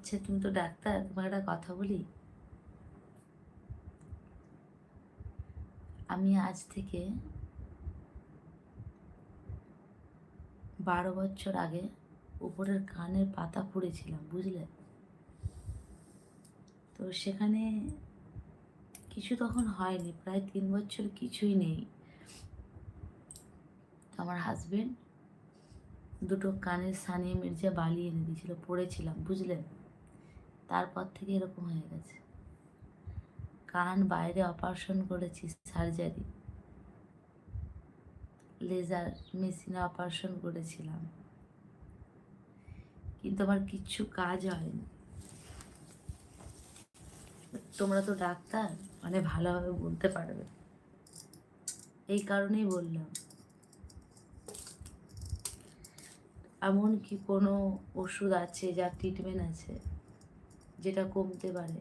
আচ্ছা, তুমি তো ডাক্তার, তোমার একটা কথা বলি। আমি আজ থেকে 12 বছর আগে উপরের কানের পাতা পুড়েছিলাম, বুঝলে? তো সেখানে কিছু তখন হয়নি, প্রায় 3 বছর কিছুই নেই। আমার হাজবেন্ড দুটো কানের সানিয়া মির্জা বালি এনে দিয়েছিল, পড়েছিলাম, বুঝলেন? তারপর থেকে এরকম হয়ে গেছে। কান বাইরে অপারেশন করেছি, সার্জারি, লেজার মেশিনে অপারেশন করেছিলাম, কিন্তু আমার কিচ্ছু কাজ হয়নি। তোমরা তো ডাক্তার, মানে ভালোভাবে বলতে পারবে, এই কারণেই বললাম। এমন কি কোনো ওষুধ আছে, যা ট্রিটমেন্ট আছে যেটা কমতে পারে?